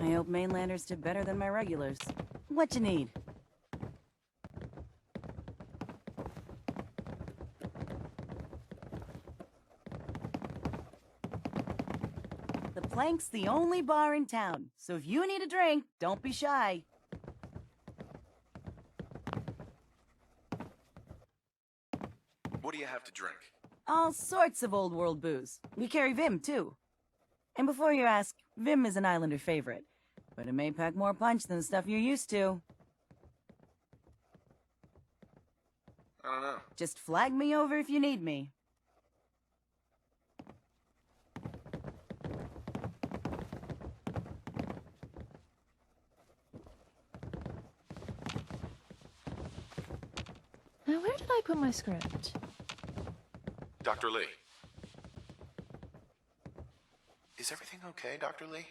I hope mainlanders did better than my regulars. What you need? The Plank's the only bar in town, so if you need a drink, don't be shy. What do you have to drink? All sorts of old world booze. We carry Vim, too. And before you ask, Vim is an Islander favorite, but it may pack more punch than the stuff you're used to. I don't know. Just flag me over if you need me. Now, where did I put my script? Dr. Lee. Is everything okay, Dr. Lee?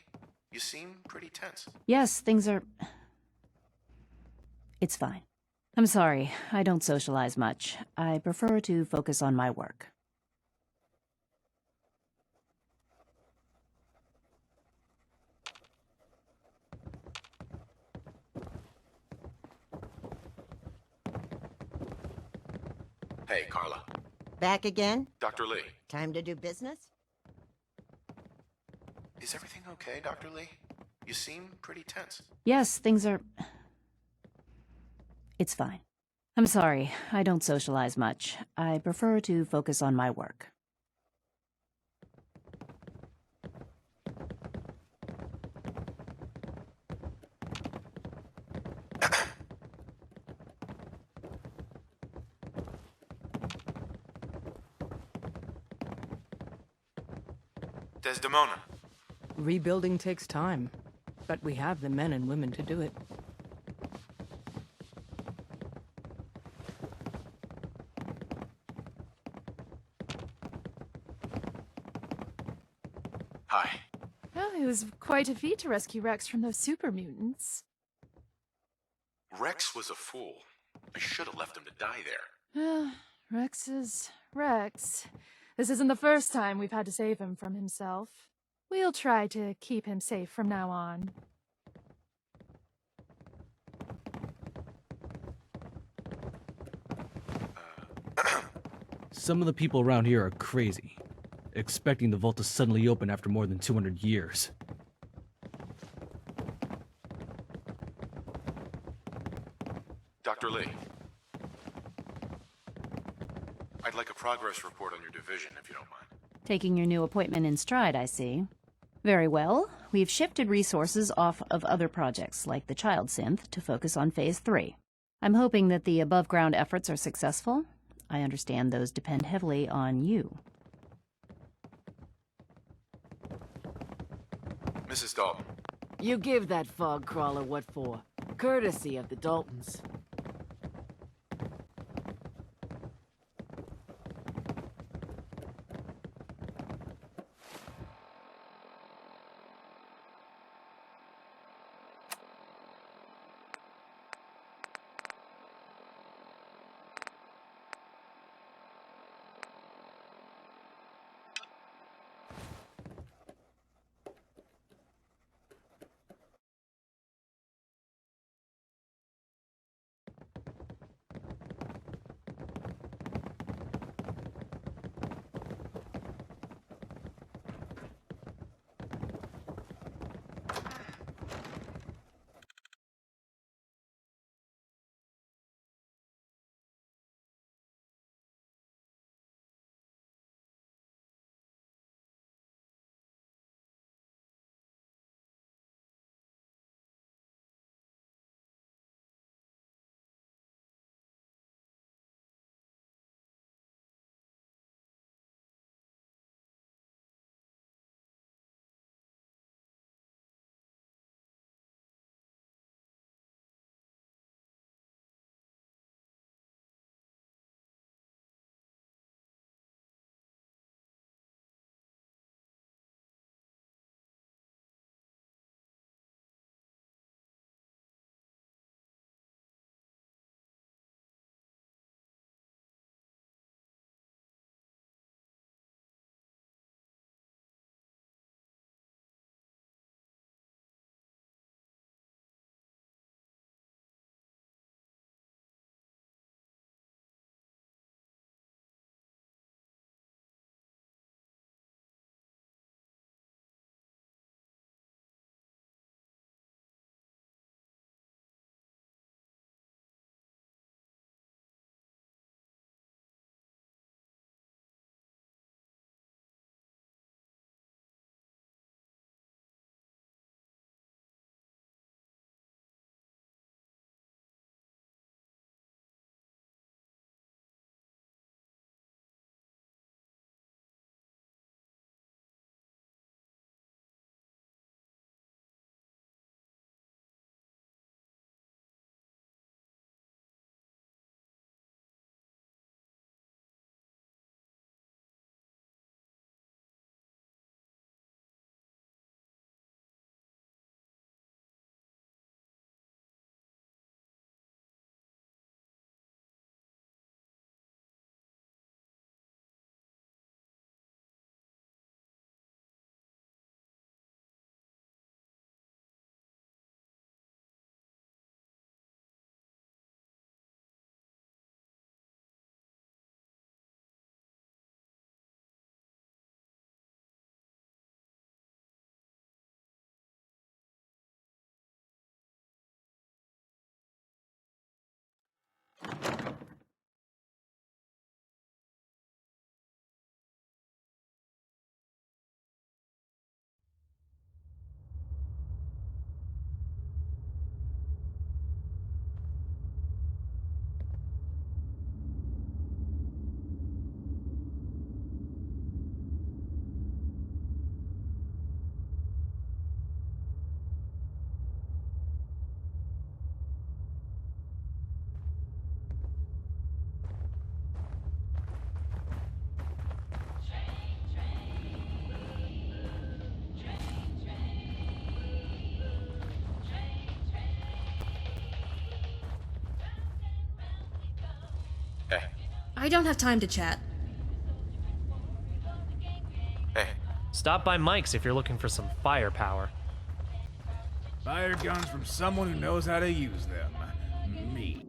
You seem pretty tense. Yes, things are... It's fine. I'm sorry, I don't socialize much. I prefer to focus on my work. Hey, Carla. Back again? Dr. Lee. Time to do business? Is everything okay, Dr. Lee? You seem pretty tense. Yes, things are... It's fine. I'm sorry, I don't socialize much. I prefer to focus on my work. Desdemona. Rebuilding takes time, but we have the men and women to do it. Hi. Well, it was quite a feat to rescue Rex from those super mutants. Rex was a fool. I should have left him to die there. Rex is Rex. This isn't the first time we've had to save him from himself. We'll try to keep him safe from now on. Some of the people around here are crazy, expecting the vault to suddenly open after more than 200 years. Dr. Lee. I'd like a progress report on your division, if you don't mind. Taking your new appointment in stride, I see. Very well. We've shifted resources off of other projects, like the Child Synth, to focus on Phase 3. I'm hoping that the above-ground efforts are successful. I understand those depend heavily on you. Mrs. Dalton. You give that fog crawler what for? Courtesy of the Daltons. I don't have time to chat. Hey, Stop by Mike's if you're looking for some firepower. Fire guns from someone who knows how to use them. Me.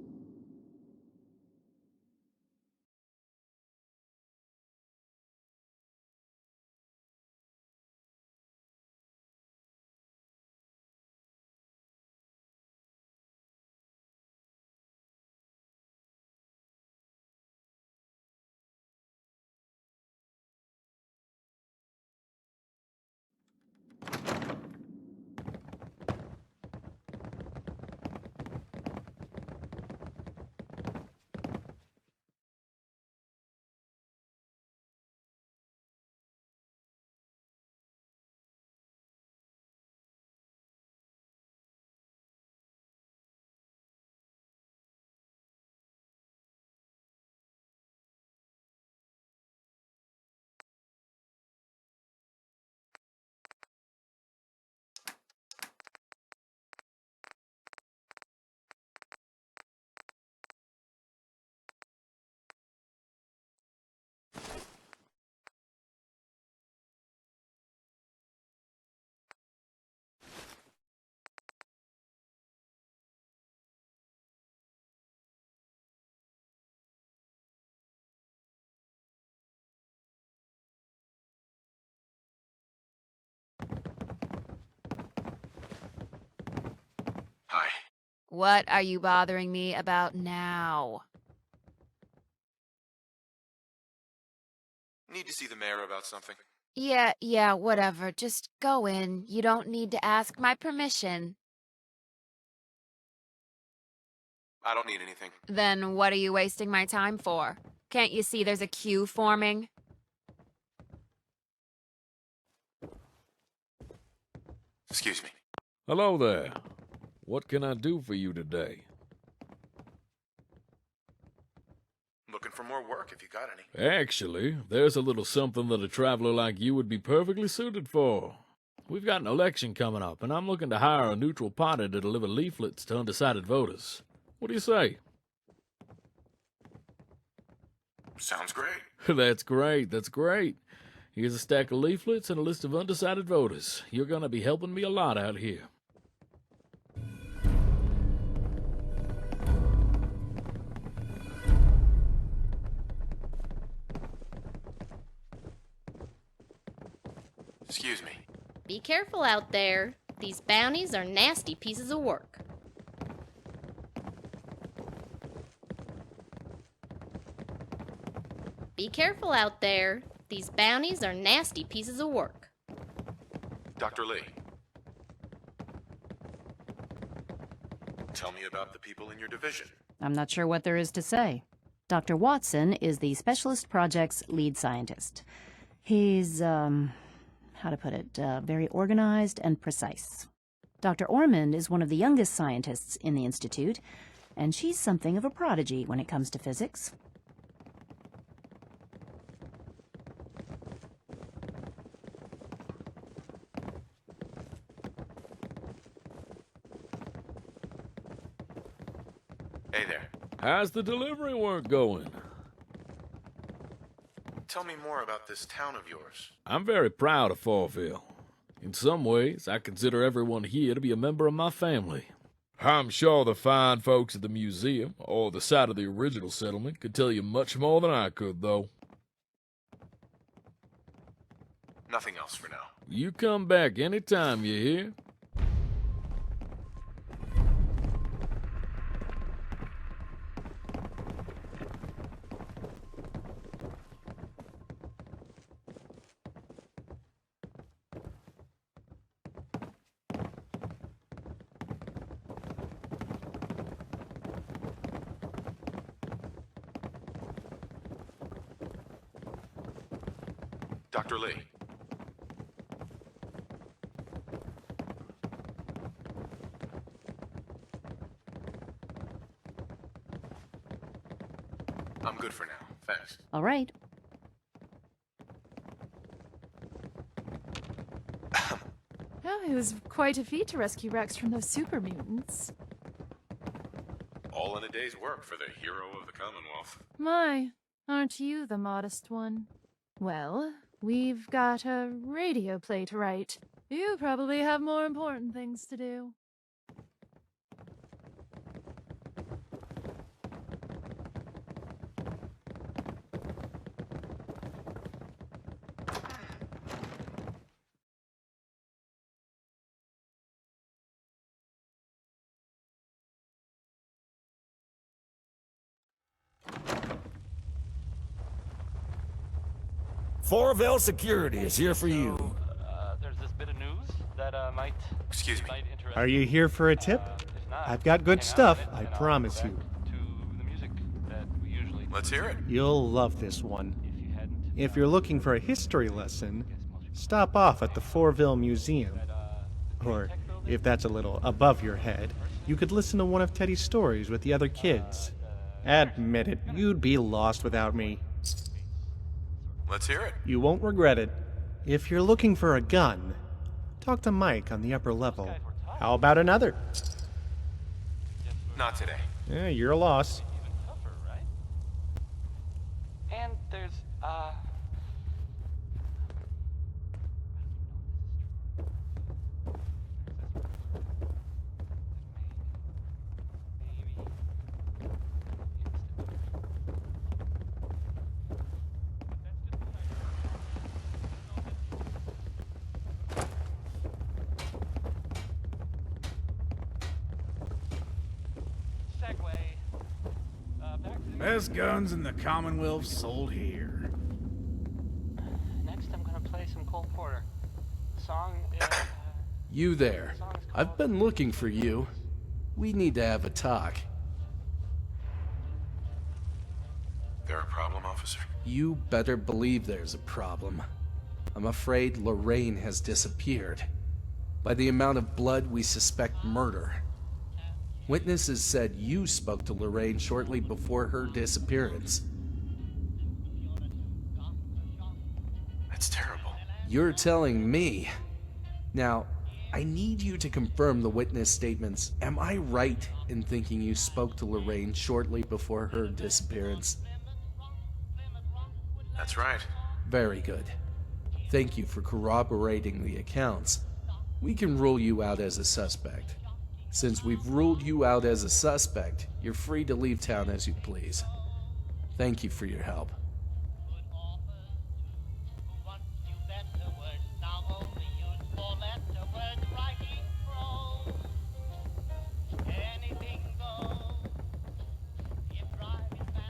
hi. What are you bothering me about now? Need to see the mayor about something. Yeah, whatever. Just go in. You don't need to ask my permission. I don't need anything. Then what are you wasting my time for? Can't you see there's a queue forming? Excuse me. Hello there. What can I do for you today? Looking for more work if you got any. Actually, there's a little something that a traveler like you would be perfectly suited for. We've got an election coming up, and I'm looking to hire a neutral party to deliver leaflets to undecided voters. What do you say? Sounds great. That's great. Here's a stack of leaflets and a list of undecided voters. You're gonna be helping me a lot out here. Excuse me. Be careful out there. These bounties are nasty pieces of work. Be careful out there. These bounties are nasty pieces of work. Dr. Lee. Tell me about the people in your division. I'm not sure what there is to say. Dr. Watson is the Specialist Project's lead scientist. He's, how to put it, very organized and precise. Dr. Ormond is one of the youngest scientists in the Institute, and she's something of a prodigy when it comes to physics. Hey there. How's the delivery work going? Tell me more about this town of yours. I'm very proud of Fallville. In some ways, I consider everyone here to be a member of my family. I'm sure the fine folks at the museum, or the site of the original settlement, could tell you much more than I could, though. Nothing else for now. You come back anytime, you hear? Dr. Lee. I'm good for now. Thanks. All right. Oh, it was quite a feat to rescue Rex from those super mutants. All in a day's work for the hero of the Commonwealth. My, Aren't you the modest one? Well, we've got a radio play to write. You probably have more important things to do. Forville Security is here for you. There's this bit of news that might. Excuse me. Are you here for a tip? I've got good stuff, I promise you. The music that we usually. Let's hear it. You'll love this one. If you're looking for a history lesson, stop off at the Forville Museum. Or, if that's a little above your head, you could listen to one of Teddy's stories with the other kids. Admit it, you'd be lost without me. Let's hear it. You won't regret it. If you're looking for a gun, talk to Mike on the upper level. How about another? Not today. Yeah, you're a loss. And there's Best guns in the Commonwealth sold here. Next, I'm gonna play some Cole Porter. The song is. You there. I've been looking for you. We need to have a talk. There a problem, officer? You better believe there's a problem. I'm afraid Lorraine has disappeared. By the amount of blood, we suspect murder. Witnesses said you spoke to Lorraine shortly before her disappearance. That's terrible. You're telling me. Now, I need you to confirm the witness statements. Am I right in thinking you spoke to Lorraine shortly before her disappearance? That's right. Very good. Thank you for corroborating the accounts. We can rule you out as a suspect. Since we've ruled you out as a suspect, you're free to leave town as you please. Thank you for your help.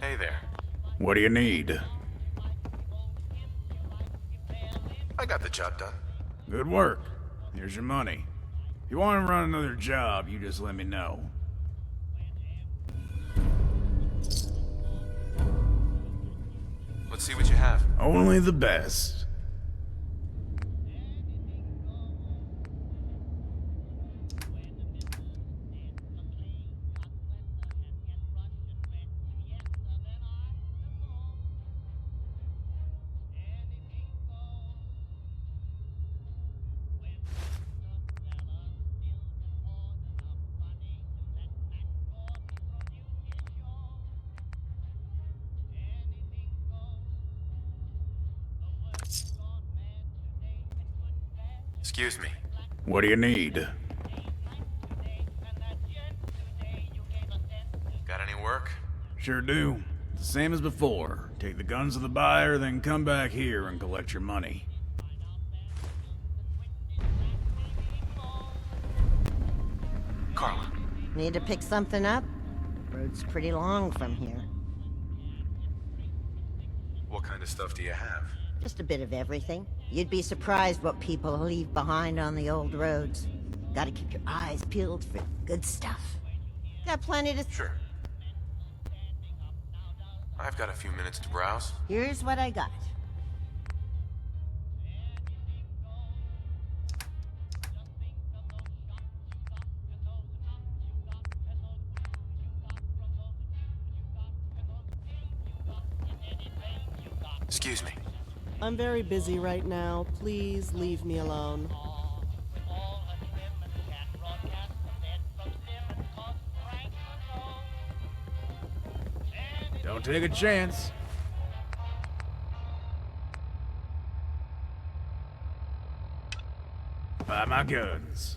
Hey there. What do you need? I got the job done. Good work. Here's your money. If you want to run another job, you just let me know. Let's see what you have. Only the best. Excuse me. What do you need? Got any work? Sure do. The same as before. Take the guns to the buyer, then come back here and collect your money. Carla. Need to pick something up? Road's pretty long from here. What kind of stuff do you have? Just a bit of everything. You'd be surprised what people leave behind on the old roads. Gotta keep your eyes peeled for good stuff. Got plenty to... Sure. I've got a few minutes to browse. Here's what I got. Excuse me. I'm very busy right now. Please leave me alone. Don't take a chance. Buy my guns.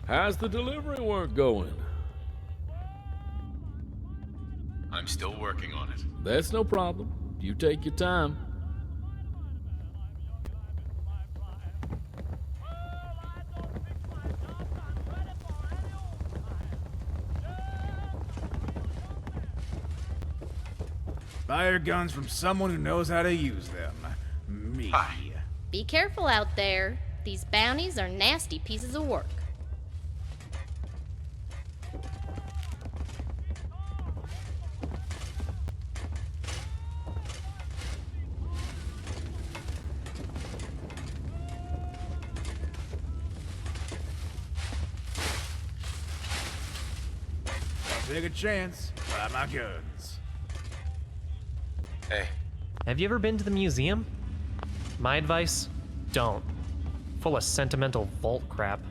How's the delivery work going? I'm still working on it. That's no problem. You take your time. Buy your guns from someone who knows how to use them. Me. Be careful out there. These bounties are nasty pieces of work. I'll take a chance. Buy my guns. Hey. Have you ever been to the museum? My advice, don't. Full of sentimental vault crap.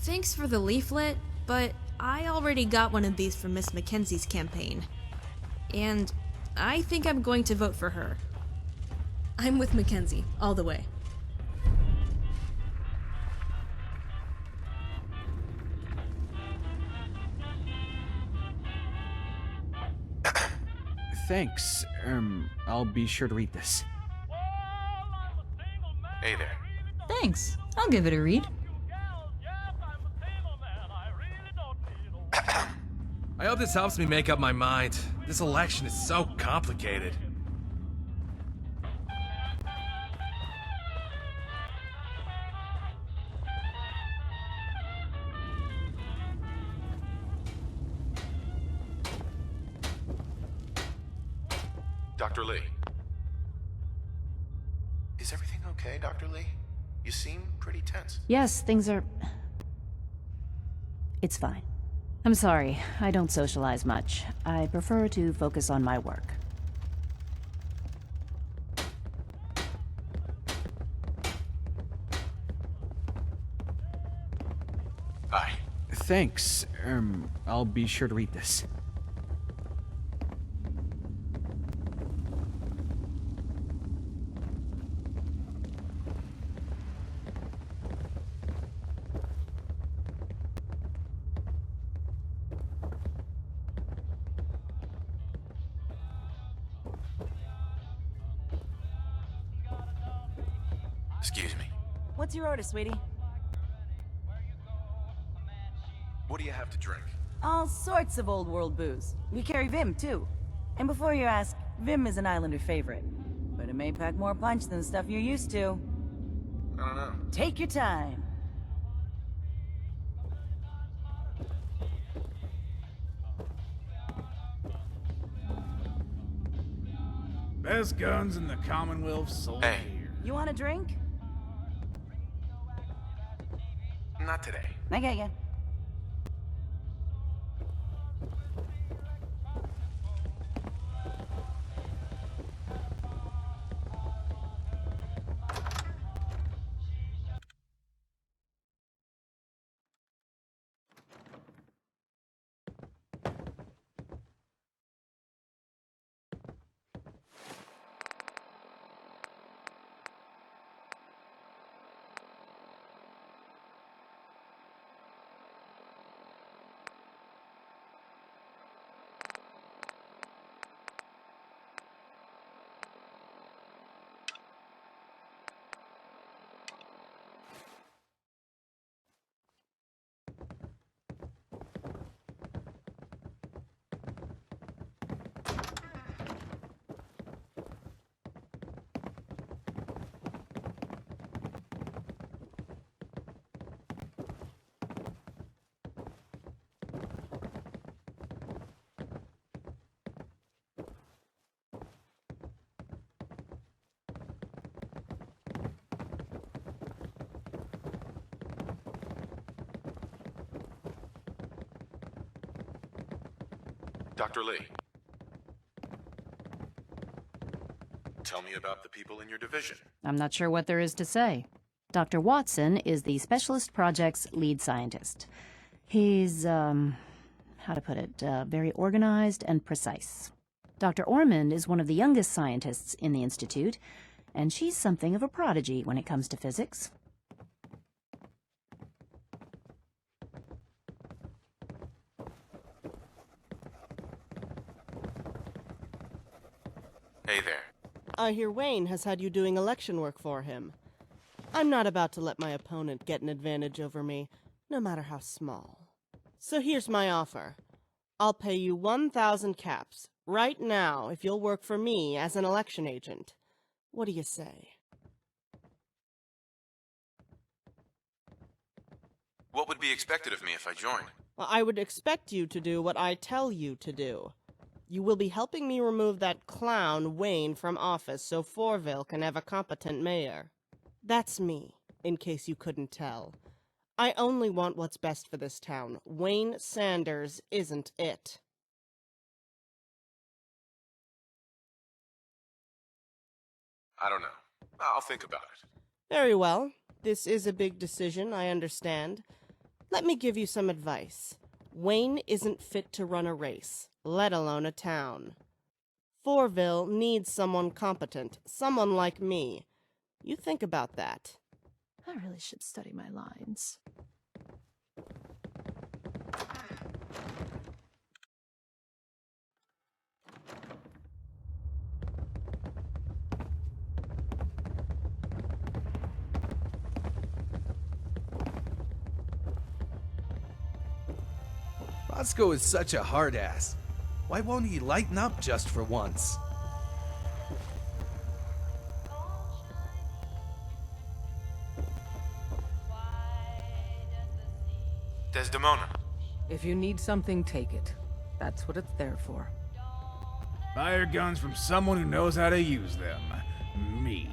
Thanks for the leaflet, but I already got one of these from Miss Mackenzie's campaign. And I think I'm going to vote for her. I'm with Mackenzie, all the way. Thanks. I'll be sure to read this. Hey there. Thanks. I'll give it a read. I hope this helps me make up my mind. This election is so complicated. Dr. Lee. Is everything okay, Dr. Lee? You seem pretty tense. Yes, things are... It's fine. I'm sorry, I don't socialize much. I prefer to focus on my work. Hi. Thanks. I'll be sure to read this. Excuse me. What's your order, sweetie? What do you have to drink? All sorts of old world booze. We carry Vim, too. And before you ask, Vim is an Islander favorite. But it may pack more punch than the stuff you're used to. I don't know. Take your time. Best guns in the Commonwealth sold here. You want a drink? Not today. I get ya. Dr. Lee. Tell me about the people in your division. I'm not sure what there is to say. Dr. Watson is the Specialist Project's lead scientist. He's, how to put it, very organized and precise. Dr. Ormond is one of the youngest scientists in the Institute, and she's something of a prodigy when it comes to physics. Hey there. I hear Wayne has had you doing election work for him. I'm not about to let my opponent get an advantage over me, no matter how small. So here's my offer. I'll pay you 1,000 caps, right now, if you'll work for me as an election agent. What do you say? What would be expected of me if I joined? Well, I would expect you to do what I tell you to do. You will be helping me remove that clown Wayne from office so Forville can have a competent mayor. That's me, in case you couldn't tell. I only want what's best for this town. Wayne Sanders isn't it. I don't know. I'll think about it. Very well. This is a big decision, I understand. Let me give you some advice. Wayne isn't fit to run a race, let alone a town. Forville needs someone competent, someone like me. You think about that. I really should study my lines. Roscoe is such a hard ass. Why won't he lighten up just for once? Desdemona. If you need something, take it. That's what it's there for. Fire guns from someone who knows how to use them. Me.